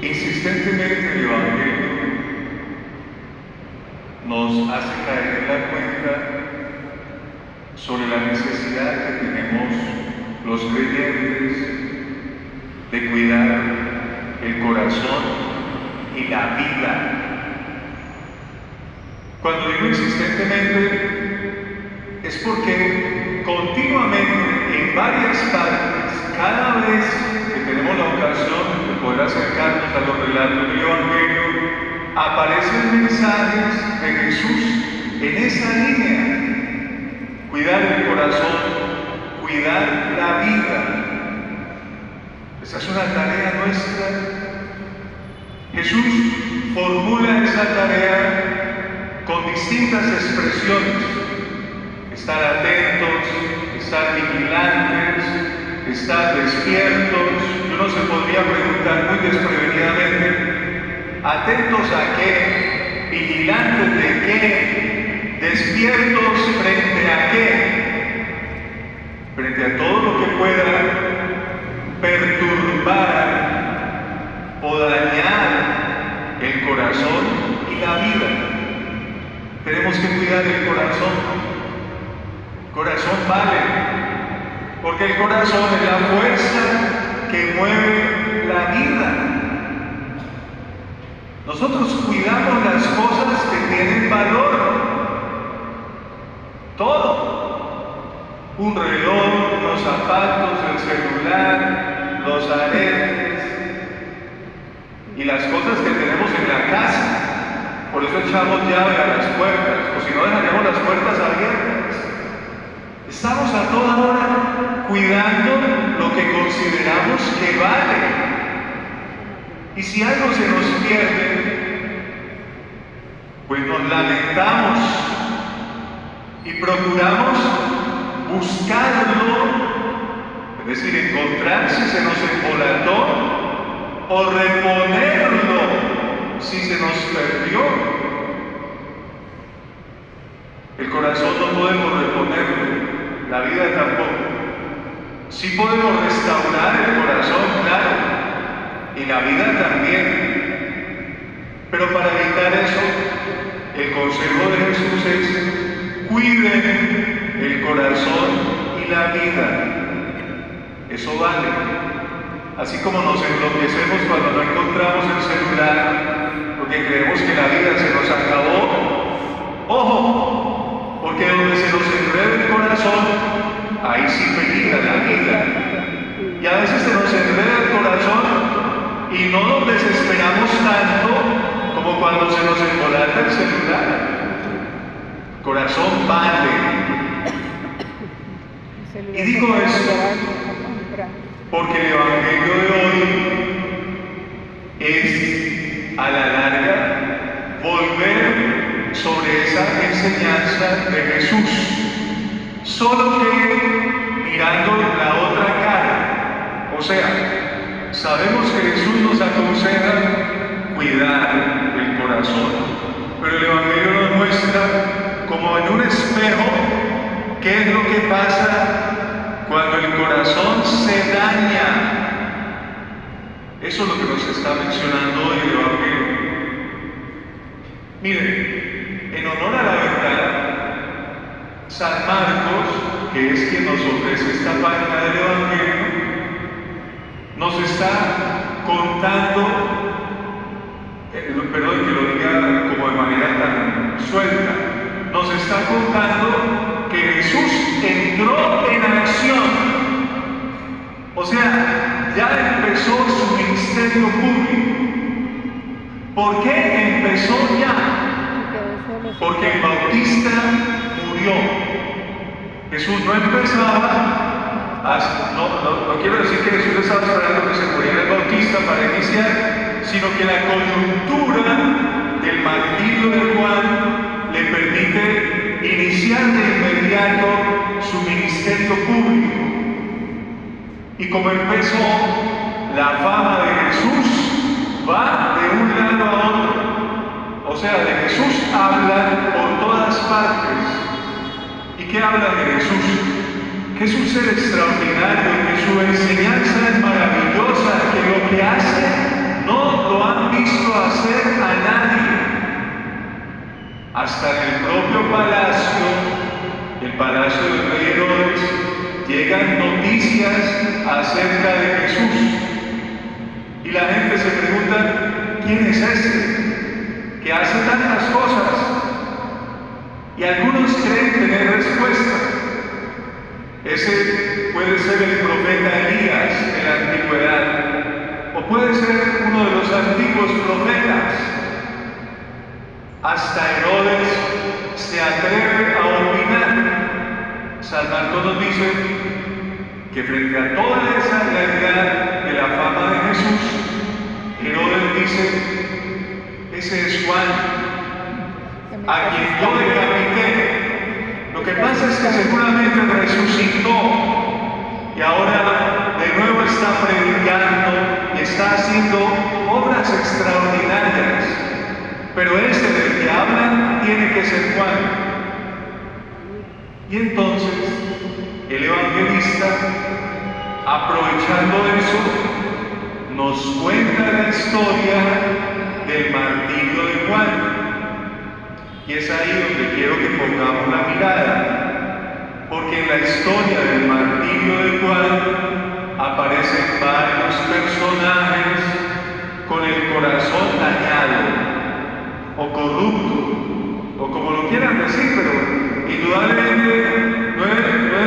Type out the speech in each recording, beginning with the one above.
Insistentemente el Evangelio nos hace caer en la cuenta sobre la necesidad que tenemos los creyentes de cuidar el corazón y la vida. Cuando digo insistentemente, es porque continuamente, en varias partes, cada vez que tenemos la ocasión de poder acercarnos a los relatos del Evangelio, aparecen mensajes de Jesús en esa línea. Cuidar el corazón, cuidar la vida. Esa es una tarea nuestra. Jesús formula esa tarea con distintas expresiones: estar atentos, estar vigilantes, estar despiertos. Y uno se podría preguntar muy desprevenidamente: ¿atentos a qué? ¿Vigilantes de qué? ¿Despiertos frente a qué? Frente a todo lo que pueda perturbar o dañar el corazón y la vida. Tenemos que cuidar el corazón. El corazón vale, porque el corazón es la fuerza que mueve la vida. Nosotros cuidamos las cosas que tienen valor. Todo. Un reloj, unos zapatos, el celular, los aretes y las cosas que tenemos en la casa. Por eso echamos llave a las puertas, o si no dejaremos las puertas abiertas. Estamos a toda hora cuidando lo que consideramos que vale. Y si algo se nos pierde, pues nos lamentamos y procuramos buscarlo, es decir, encontrar si se nos embolató o reponerlo si se nos perdió. El corazón no podemos reponerlo, la vida tampoco. Sí podemos restaurar el corazón, claro, y la vida también. Pero para evitar eso, el consejo de Jesús es: cuiden el corazón y la vida. Eso vale. Así como nos enloquecemos cuando no encontramos el celular porque creemos que la vida se nos acabó, ojo, porque donde se nos enreda el corazón, ahí sí peligra la vida. Y a veces se nos enreda el corazón y no nos desesperamos tanto como cuando se nos embolata el celular. Corazón vale. Y digo esto porque el Evangelio de hoy es, a la larga, volver sobre esa enseñanza de Jesús, solo que mirando la otra cara. O sea, sabemos que Jesús nos aconseja cuidar el corazón, pero el Evangelio nos muestra como en un espejo qué es lo que pasa cuando el corazón se daña. Eso es lo que nos está mencionando hoy el Evangelio. Miren, en honor a la verdad, San Marcos, que es quien nos ofrece esta página del Evangelio, nos está contando, perdón que lo diga como de manera tan suelta, nos está contando que Jesús entró en acción. O sea, ya empezó su ministerio público. ¿Por qué empezó ya? Porque el Bautista murió. Jesús no empezaba, no quiero decir que Jesús estaba esperando que se muriera el Bautista para iniciar, sino que la coyuntura del martirio de Juan le permite iniciar de inmediato su ministerio público. Y como empezó, la fama de Jesús va de un lado a otro. O sea, de Jesús hablan por todas partes. ¿Y qué hablan de Jesús? Que es un ser extraordinario, que su enseñanza es maravillosa, que lo que hace no lo hasta en el propio palacio, el palacio del rey Herodes, llegan noticias acerca de Jesús. Y la gente se pregunta, ¿quién es este que hace tantas cosas? Y algunos creen tener respuesta. Ese puede ser el profeta Elías de la antigüedad, o puede ser uno de los antiguos profetas. Hasta Herodes se atreve a opinar. San Marcos nos dice que frente a toda esa realidad de la fama de Jesús, Herodes dice, ese es Juan, a quien yo decapité. Lo que pasa es que seguramente resucitó y ahora de nuevo está predicando y está haciendo obras extraordinarias. Pero ese del que hablan tiene que ser Juan. Y entonces el evangelista, aprovechando eso, nos cuenta la historia del martirio de Juan. Y es ahí donde quiero que pongamos la mirada, porque en la historia del martirio de Juan aparecen varios personajes con el corazón dañado o corrupto, o como lo quieran decir, pero indudablemente no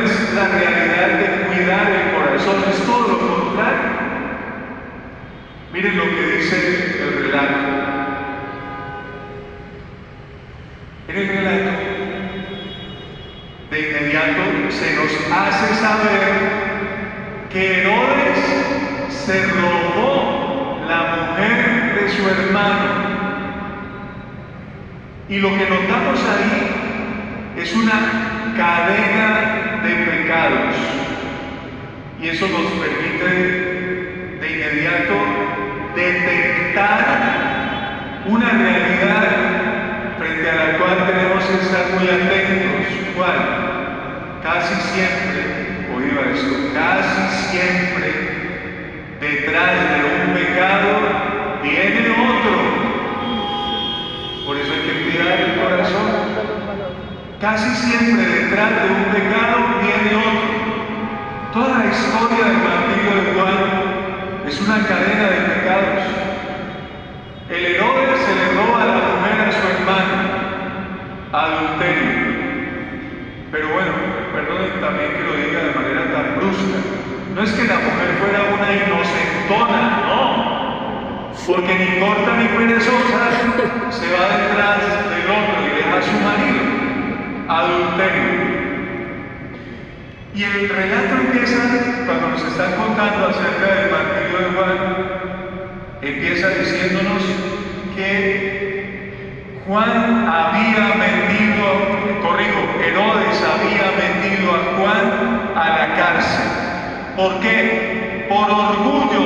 es la realidad de cuidar el corazón, es todo lo contrario. Miren lo que dice el relato. En el relato, de inmediato se nos hace saber que Herodes se robó la mujer de su hermano. Y lo que notamos ahí es una cadena de pecados. Y eso nos permite de inmediato detectar una realidad frente a la cual tenemos que estar muy atentos. ¿Cuál? Casi siempre, oiga esto, casi siempre detrás de un pecado viene otro. Por eso hay que cuidar el corazón. Casi siempre detrás de un pecado viene otro. Toda la historia del martirio de Juan es una cadena de pecados. El Herodes se le roba a la mujer a su hermano, adulterio. Pero bueno, perdonen también que lo diga de manera tan brusca. No es que la mujer fuera una inocentona, no. Porque ni corta ni perezosa se va detrás del otro y deja a su marido. Adulterio. Y el relato empieza, cuando nos están contando acerca del martirio de Juan, empieza diciéndonos que Juan había Herodes había metido a Juan a la cárcel. ¿Por qué? Por orgullo.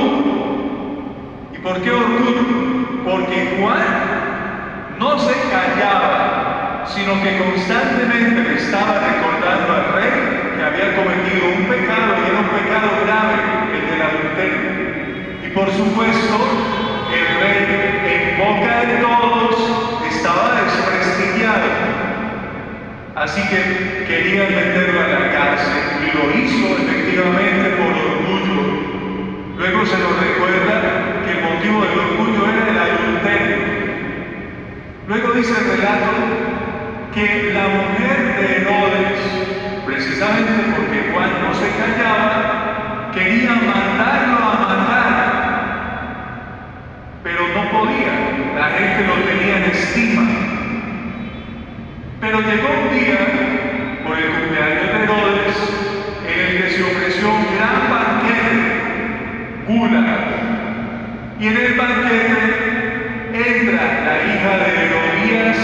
¿Por qué orgullo? Porque Juan no se callaba, sino que constantemente le estaba recordando al rey que había cometido un pecado, y era un pecado grave, el del adulterio. Y por supuesto, el rey, en boca de todos, estaba desprestigiado. Así que querían meterlo a la cárcel, y lo hizo efectivamente por orgullo. Luego se nos recuerda que el motivo del orgullo era el adulterio. Luego dice el relato que la mujer de Herodes, precisamente porque Juan no se callaba, quería mandarlo a matar, pero no podía, la gente lo tenía en estima. Pero llegó un día, por el cumpleaños de Herodes, en el que se ofreció un gran banquete, gula. Y en el banquete entra la hija de Herodías,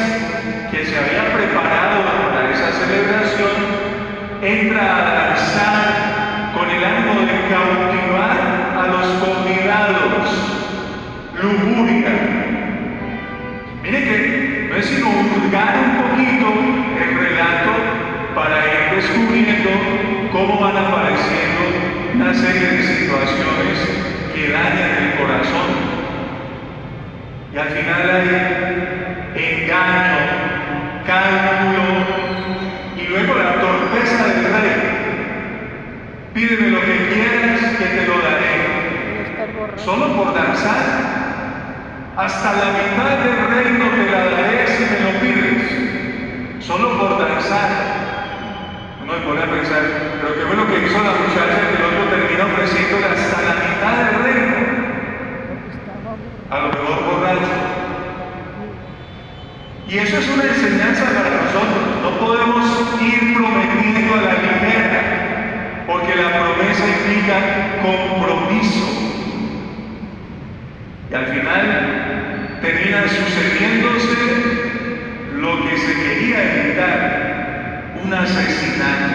que se había preparado para esa celebración, entra a danzar con el ánimo de cautivar a los convidados. Lujuria. Mire que no es sino hurgar un poquito el relato para ir descubriendo cómo van apareciendo una serie de situaciones que dañan el corazón. Y al final hay engaño, Pídeme lo que quieras, que te lo daré. Solo por danzar. Hasta la mitad del reino te la daré si me lo pides. Solo por danzar. Uno me pone a pensar, pero ¿qué fue lo que hizo la muchacha que el otro termina ofreciéndole hasta la mitad del reino? A lo mejor borracho. Y eso es una enseñanza para nosotros. No podemos ir prometiendo a la ligera, porque la promesa implica compromiso. Y al final termina sucediéndose lo que se quería evitar, un asesinato.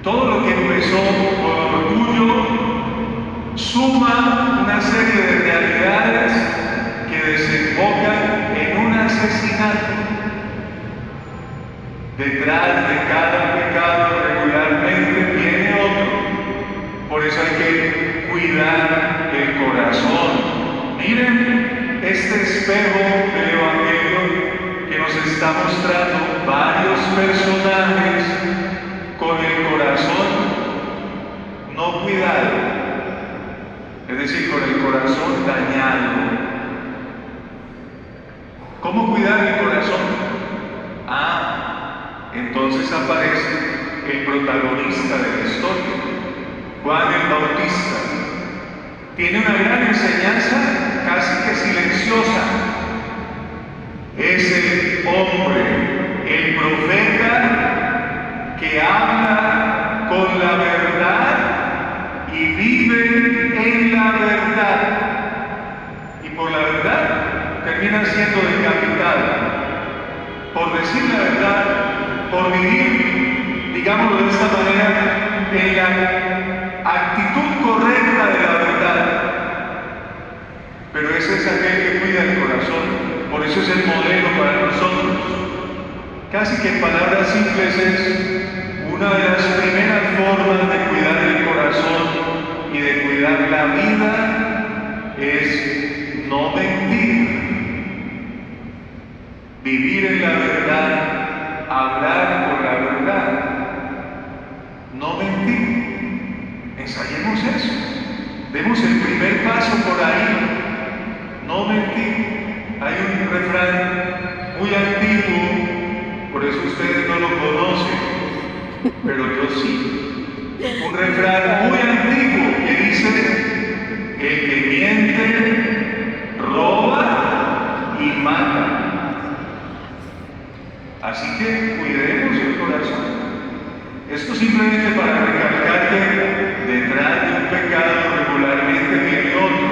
Todo lo que empezó por orgullo suma una serie de realidades que desembocan en un asesinato. Detrás de cada pecado regularmente viene otro. Por eso hay que cuidar el corazón. Miren este espejo del Evangelio que nos está mostrando varios personajes con el corazón no cuidado, es decir, con el corazón dañado. ¿Cómo cuidar el corazón? Entonces aparece el protagonista de la historia, Juan el Bautista. Tiene una gran enseñanza, casi que silenciosa. Es el hombre, el profeta que habla con la verdad y vive en la verdad. Y por la verdad termina siendo decapitado. Por decir la verdad, por vivir, digámoslo de esta manera, en la actitud correcta de la verdad. Pero ese es aquel que cuida el corazón, por eso es el modelo para nosotros. Casi que en palabras simples es una de las primeras formas de cuidar el corazón y de cuidar la vida, es no mentir, vivir en la verdad, hablar con la verdad, no mentir. Ensayemos eso, demos el primer paso por ahí, no mentir. Hay un refrán muy antiguo, por eso ustedes no lo conocen, pero yo sí. Un refrán muy antiguo que dice: el que miente, roba y mata. Así que cuidemos el corazón. Esto simplemente para recalcar que detrás de un pecado regularmente viene otro.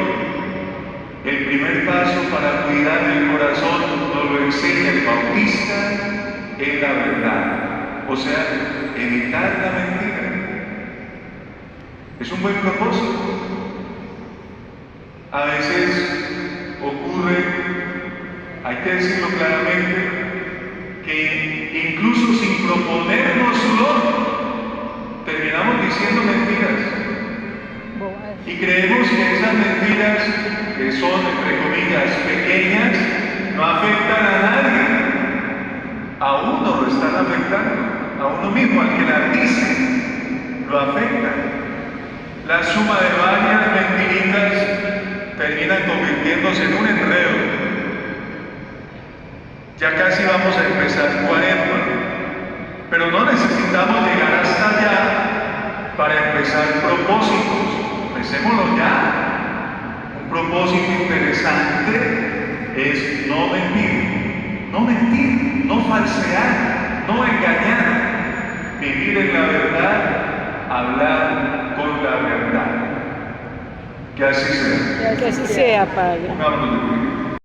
El primer paso para cuidar el corazón nos lo enseña el Bautista en la verdad, o sea, evitar la mentira. Es un buen propósito. A veces ocurre, hay que decirlo claramente, que incluso sin proponérnoslo, terminamos diciendo mentiras. Y creemos que esas mentiras, que son, entre comillas, pequeñas, no afectan a nadie. A uno lo están afectando, a uno mismo, al que las dice, lo afecta. La suma de varias mentiritas termina convirtiéndose en un enredo. Ya casi vamos a empezar Cuaresma, pero no necesitamos llegar hasta allá para empezar propósitos. Empecémoslo ya. Un propósito interesante es no mentir, no falsear, no engañar, vivir en la verdad, hablar con la verdad. Que así sea. Que así sea, Padre. Pongámonos de pie.